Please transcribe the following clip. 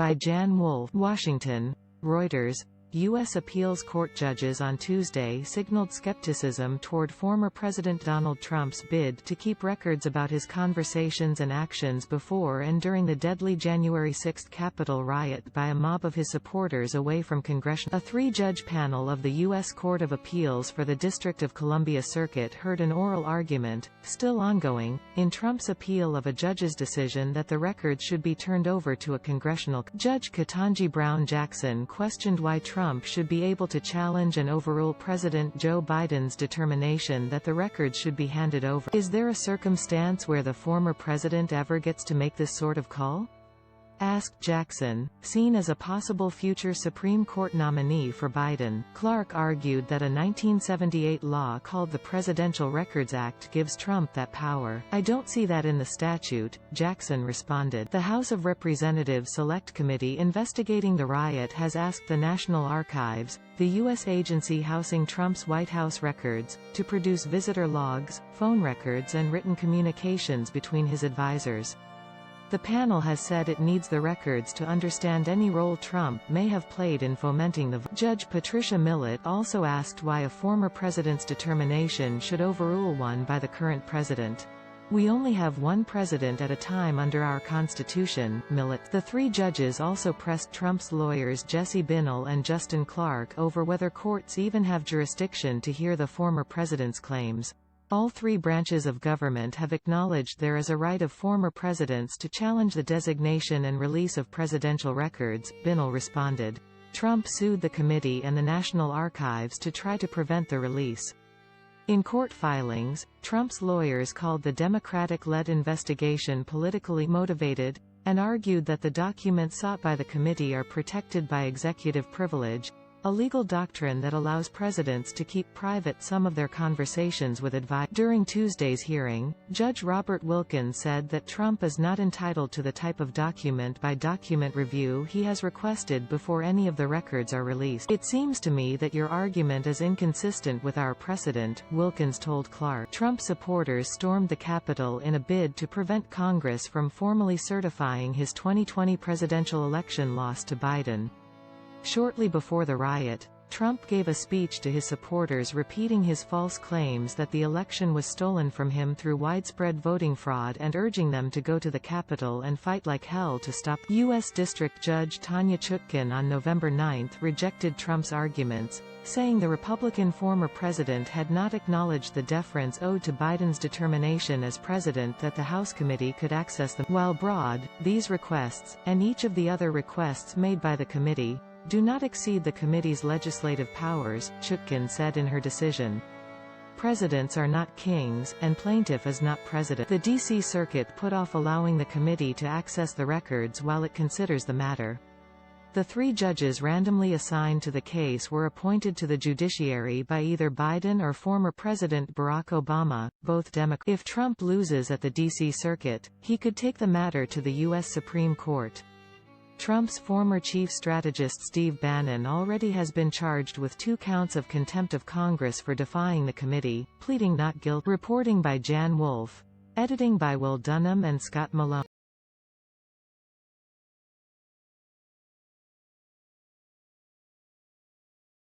By Jan Wolfe, Washington. Reuters. U.S. appeals court judges on Tuesday signaled skepticism toward former President Donald Trump's bid to keep records about his conversations and actions before and during the deadly January 6 Capitol riot by a mob of his supporters away from congressional. A three-judge panel of the U.S. Court of Appeals for the District of Columbia Circuit heard an oral argument, still ongoing, in Trump's appeal of a judge's decision that the records should be turned over to a congressional. Judge Ketanji Brown Jackson questioned why Trump should be able to challenge and overrule President Joe Biden's determination that the records should be handed over. Is there a circumstance where the former president ever gets to make this sort of call? Asked Jackson, seen as a possible future Supreme Court nominee for Biden. Clark argued that a 1978 law called the Presidential Records Act gives Trump that power. I don't see that in the statute, Jackson responded. The House of Representatives Select Committee investigating the riot has asked the National Archives, the U.S. agency housing Trump's White House records, to produce visitor logs, phone records and written communications between his advisors. The panel has said it needs the records to understand any role Trump may have played in fomenting the Judge Patricia Millett also asked why a former president's determination should overrule one by the current president. We only have one president at a time under our Constitution, Millett. The three judges also pressed Trump's lawyers Jesse Binnall and Justin Clark over whether courts even have jurisdiction to hear the former president's claims. All three branches of government have acknowledged there is a right of former presidents to challenge the designation and release of presidential records, Binnall responded. Trump sued the committee and the National Archives to try to prevent the release. In court filings, Trump's lawyers called the Democratic-led investigation politically motivated, and argued that the documents sought by the committee are protected by executive privilege, a legal doctrine that allows presidents to keep private some of their conversations with advisors. During Tuesday's hearing, Judge Robert Wilkins said that Trump is not entitled to the type of document-by-document review he has requested before any of the records are released. It seems to me that your argument is inconsistent with our precedent, Wilkins told Clark. Trump supporters stormed the Capitol in a bid to prevent Congress from formally certifying his 2020 presidential election loss to Biden. Shortly before the riot, Trump gave a speech to his supporters repeating his false claims that the election was stolen from him through widespread voting fraud and urging them to go to the Capitol and fight like hell to stop. U.S. District Judge Tanya Chutkan on November 9 rejected Trump's arguments, saying the Republican former president had not acknowledged the deference owed to Biden's determination as president that the House committee could access them. While broad, these requests, and each of the other requests made by the committee, do not exceed the committee's legislative powers, Chutkan said in her decision. Presidents are not kings, and plaintiff is not president. The D.C. Circuit put off allowing the committee to access the records while it considers the matter. The three judges randomly assigned to the case were appointed to the judiciary by either Biden or former President Barack Obama, both Democrats. If Trump loses at the D.C. Circuit, he could take the matter to the U.S. Supreme Court. Trump's former chief strategist Steve Bannon already has been charged with 2 counts of contempt of Congress for defying the committee, pleading not guilty. Reporting by Jan Wolfe. Editing by Will Dunham and Scott Malone.